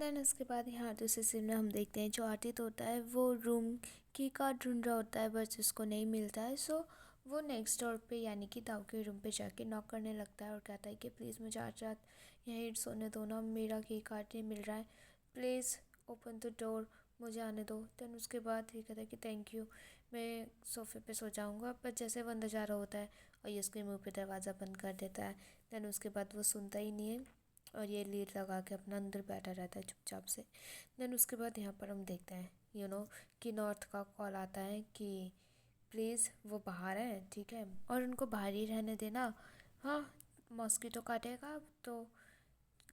Then उसके बाद यहाँ दूसरे सीन में हम देखते हैं जो आतित होता है वो रूम की कार्ड ढूंढ रहा होता है, बस उसको नहीं मिलता है। सो वो नेक्स्ट डोर पे यानी कि दाऊ के रूम पे जाके नॉक करने लगता है और कहता है कि प्लीज़ मुझे आज रात यहीं सोने दो ना, मेरा की कार्ड नहीं मिल रहा है, प्लीज़ ओपन द डोर, मुझे आने दो। देन उसके बाद ये कहता है कि थैंक यू, मैं सोफ़े पे सो जाऊँगा। पर जैसे वो अंदर जा रहा होता है और ये उसके मुंह पे दरवाज़ा बंद कर देता है। देन उसके बाद वो सुनता ही नहीं है और ये लीड लगा के अपना अंदर बैठा रहता है चुपचाप से। देन उसके बाद यहाँ पर हम देखते हैं कि नॉर्थ का कॉल आता है कि प्लीज़ वो बाहर है, ठीक है, और उनको बाहर ही रहने देना। हाँ, मॉस्किटो काटेगा तो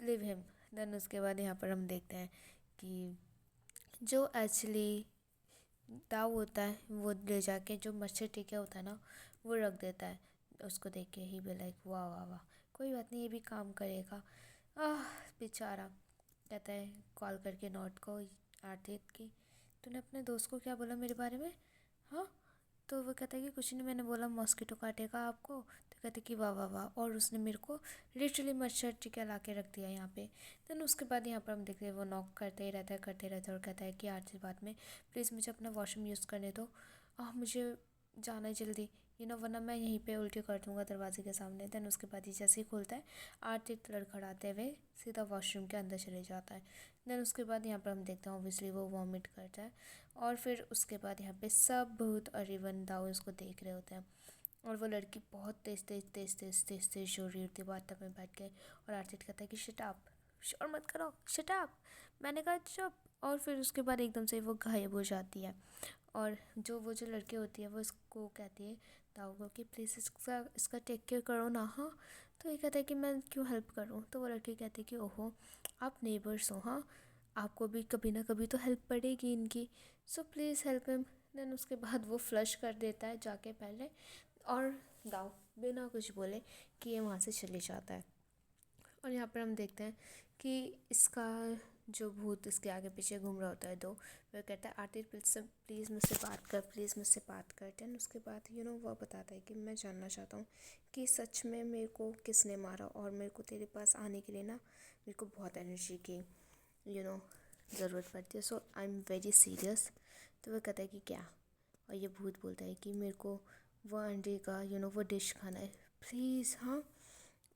लिव हिम। देन उसके बाद यहाँ पर हम देखते हैं कि जो एक्चुअली दाव होता है वो ले जाके जो मच्छर टिके होता है ना वो रख देता है। उसको देख के ही भी लाइक वाह वाह वाह, कोई बात नहीं, ये भी काम करेगा। आह बेचारा। कहता है कॉल करके नॉट को, आरतीत की, तूने अपने दोस्त को क्या बोला मेरे बारे में? हाँ, तो वो कहता है कि कुछ नहीं, मैंने बोला मॉस्किटो काटेगा आपको। तो कहते कि वाह वाह वाह, और उसने मेरे को लिटरली मच्छर टिका ला के रख दिया यहाँ पे। देन उसके बाद यहाँ पर हम देखते हैं वो नॉक करते ही रहता है और कहता है कि आज बात में प्लीज़ मुझे अपना वॉशरूम यूज़ करने दो, मुझे जाना है जल्दी, वरना मैं यहीं पे उल्टी कर दूँगा दरवाजे के सामने। देन उसके बाद ही जैसे ही खोलता है आरती लड़खड़ाते हुए सीधा वॉशरूम के अंदर चले जाता है। देन उसके बाद यहाँ पर हम देखते हैं ऑब्वियसली वो वॉमिट करता है और फिर उसके बाद यहाँ पे सब भूत और इवन दाऊ उसको देख रहे होते हैं और वो लड़की बहुत तेज़ तेज़ तेज़ तेज़ तेज़ तेज़ हो रही होती है बाथटब में बैठ के। और आरती कहता है कि शट अप, शोर मत करो, शट अप, मैंने कहा चुप। और फिर उसके बाद एकदम से वो गायब हो जाती है और वो जो लड़की होती है वो इसको कहती है दाऊ को कि प्लीज़ इसका टेक केयर करो ना। हाँ, तो ये कहता है कि मैं क्यों हेल्प करूँ? तो वो लड़की कहती है कि ओहो, आप नेबर्स हो, हाँ, आपको भी कभी ना कभी तो हेल्प पड़ेगी इनकी, so please help him. Then उसके बाद वो फ्लश कर देता है जाके पहले और दाऊ बिना कुछ बोले कि ये वहाँ से चले जाता है। और यहाँ पर हम देखते हैं कि इसका जो भूत इसके आगे पीछे घूम रहा होता है दो, वो कहता है आरती प्लीज़ मुझसे बात कर, प्लीज़ मुझसे बात कर। देन उसके बाद वो बताता है कि मैं जानना चाहता हूँ कि सच में मेरे को किसने मारा और मेरे को तेरे पास आने के लिए ना मेरे को बहुत एनर्जी की ज़रूरत पड़ती है, सो आई एम वेरी सीरियस। तो वो कहता है कि क्या? और ये भूत बोलता है कि मेरे को वो अंडे का वो डिश खाना है प्लीज़। हाँ,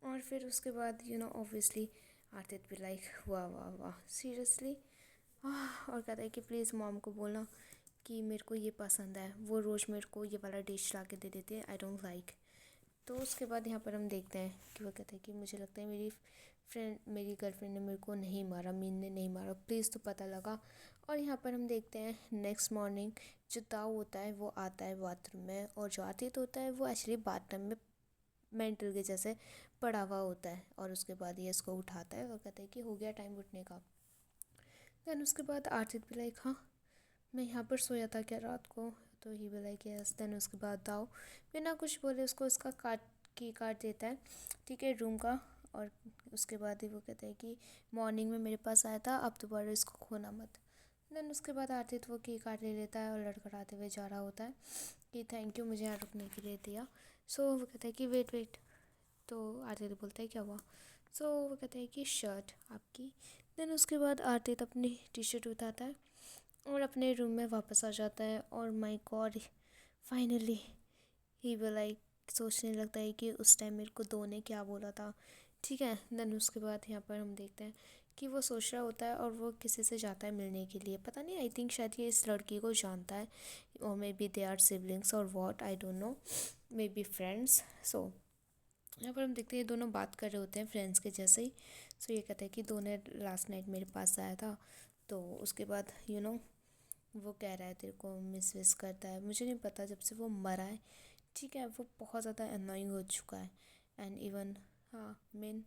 और फिर उसके बाद ऑब्वियसली आरती भी लाइक वाह वाह वाह सीरियसली, और कहता है कि प्लीज़ मॉम को बोलना कि मेरे को ये पसंद है, वो रोज़ मेरे को ये वाला डिश ला के दे देते हैं, आई डोंट लाइक। तो उसके बाद यहाँ पर हम देखते हैं कि वो कहते हैं कि मुझे लगता है मेरी गर्लफ्रेंड ने मेरे को नहीं मारा, मीन ने नहीं मारा, प्लीज़ तो पता लगा। और यहाँ पर हम देखते हैं नेक्स्ट मॉर्निंग जो ताऊ होता है वो आता है बाथरूम में और जो आतित होता है वो एक्चुअली बाथरूम में मेंटल के जैसे पड़ा हुआ होता है और उसके बाद ये इसको उठाता है और कहता है कि हो गया टाइम उठने का। देन उसके बाद आरती भी लाइक हाँ, मैं यहाँ पर सोया था क्या रात को? तो ही भी लाइक यस। देन उसके बाद दाऊ बिना कुछ बोले उसको उसका कार्ड देता है, ठीक है, रूम का। और उसके बाद ही वो कहता है कि मॉर्निंग में मेरे पास आया था, अब दोबारा इसको खोना मत। देन उसके बाद आरती वो की कार्ड ले लेता है और लड़खड़ाते हुए जा रहा होता है कि थैंक यू मुझे यहाँ रुकने के लिए दिया। सो वो कहता है कि वेट वेट, तो आरती बोलता है क्या हुआ? सो वो कहता है कि शर्ट आपकी। देन उसके बाद आरती अपनी टी शर्ट उठाता है और अपने रूम में वापस आ जाता है और माय गॉड, फाइनली ही वो लाइक सोचने लगता है कि उस टाइम मेरे को दो ने क्या बोला था, ठीक है। देन उसके बाद यहाँ पर हम देखते हैं कि वो सोच रहा होता है और वो किसी से जाता है मिलने के लिए, पता नहीं, आई थिंक शायद ये इस लड़की को जानता है और maybe they are siblings और what, I don't know, maybe friends. So यहाँ पर हम देखते हैं ये दोनों बात कर रहे होते हैं फ्रेंड्स के जैसे ही। सो ये कहता है कि दोनों लास्ट नाइट मेरे पास आया था, तो उसके बाद वो कह रहा है तेरे को मिस विस करता है, मुझे नहीं पता, जब से वो मरा है, ठीक है, वो बहुत ज़्यादा अनोइंग हो चुका है। एंड इवन हाँ, मेन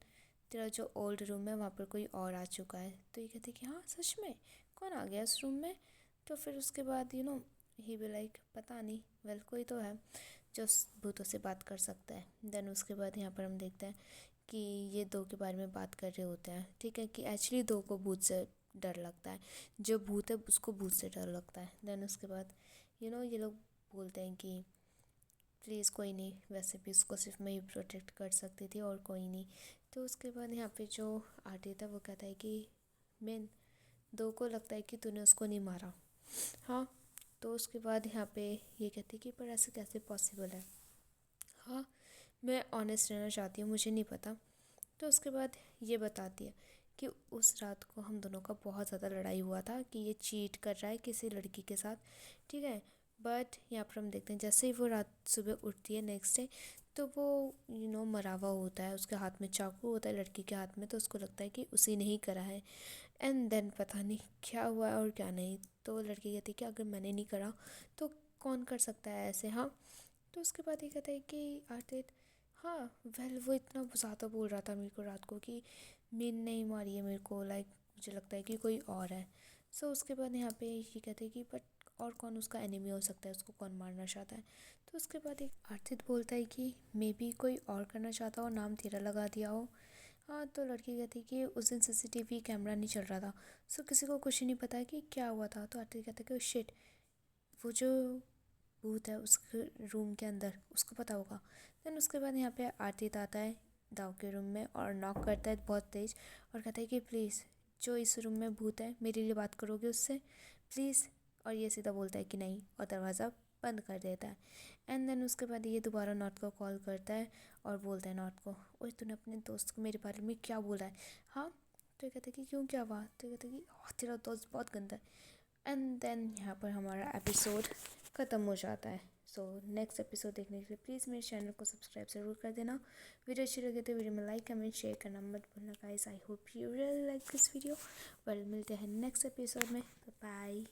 तेरा जो ओल्ड रूम है वहाँ पर कोई और आ चुका है। तो ये कहते हैं कि हाँ सच में, कौन आ गया इस रूम में? तो फिर उसके बाद ही भी लाइक पता नहीं, वेल कोई तो है जो भूतों से बात कर सकता है। देन उसके बाद यहाँ पर हम देखते हैं कि ये दो के बारे में बात कर रहे होते हैं, ठीक है, कि एक्चुअली दो को भूत से डर लगता है, जो भूत है उसको भूत से डर लगता है। देन उसके बाद ये लोग बोलते हैं कि प्लीज़ कोई नहीं, वैसे भी उसको सिर्फ मैं ही प्रोटेक्ट कर सकती थी और कोई नहीं। तो उसके बाद यहाँ पे जो आर्टिस्ट है वो कहता है कि मेन दो को लगता है कि तूने उसको नहीं मारा। हाँ, तो उसके बाद यहाँ पे ये कहती कि पर ऐसे कैसे पॉसिबल है। हाँ, मैं ऑनेस्ट रहना चाहती हूँ, मुझे नहीं पता। तो उसके बाद ये बताती है कि उस रात को हम दोनों का बहुत ज़्यादा लड़ाई हुआ था कि ये चीट कर रहा है किसी लड़की के साथ, ठीक है। बट यहाँ पर हम देखते हैं जैसे ही वो रात सुबह उठती है नेक्स्ट डे, तो वो मरा हुआ होता है, उसके हाथ में चाकू होता है लड़की के हाथ में, तो उसको लगता है कि उसी ने ही करा है। एंड देन पता नहीं क्या हुआ और क्या नहीं। तो लड़की कहती है कि अगर मैंने नहीं करा तो कौन कर सकता है ऐसे। हाँ, तो उसके बाद ये कहता है कि आर्थिक, हाँ, वेल वो इतना ज़्यादा बोल रहा था मेरे को रात को कि मीन नहीं मारी है मेरे को, लाइक मुझे लगता है कि कोई और है। सो उसके बाद यहाँ पे ये कहते हैं कि बट और कौन उसका एनिमी हो सकता है, उसको कौन मारना चाहता है। तो उसके बाद एक आर्थिक बोलता है कि मे बी कोई और करना चाहता हो, नाम तेरा लगा दिया हो। हाँ, तो लड़की कहती है कि उस दिन सीसीटीवी कैमरा नहीं चल रहा था, सो किसी को कुछ नहीं पता है कि क्या हुआ था। तो आर्थिक कहता है कि शिट, वो जो भूत है उसके रूम के अंदर उसको पता होगा। देन उसके बाद यहाँ पे आरती आता है दाव के रूम में और नॉक करता है बहुत तेज़ और कहता है कि प्लीज़ जो इस रूम में भूत है मेरे लिए बात करोगे उससे प्लीज़। और ये सीधा बोलता है कि नहीं और दरवाज़ा बंद कर देता है। एंड देन उसके बाद ये दोबारा नॉट को कॉल करता है और बोलता है नॉट को, ओए तूने अपने दोस्त को मेरे बारे में क्या बोला है। हाँ, तो ये कहते हैं कि क्यों, क्या हुआ। तो ये कहते हैं कि तेरा दोस्त बहुत गंदा है। एंड देन यहाँ पर हमारा एपिसोड ख़त्म हो जाता है। सो नेक्स्ट एपिसोड देखने के लिए प्लीज़ मेरे चैनल को सब्सक्राइब ज़रूर कर देना। वीडियो अच्छी लगे तो वीडियो में लाइक कमेंट शेयर करना मत भूलना guys. I hope you really like this video. Well, मिलते हैं नेक्स्ट एपिसोड में। बाय।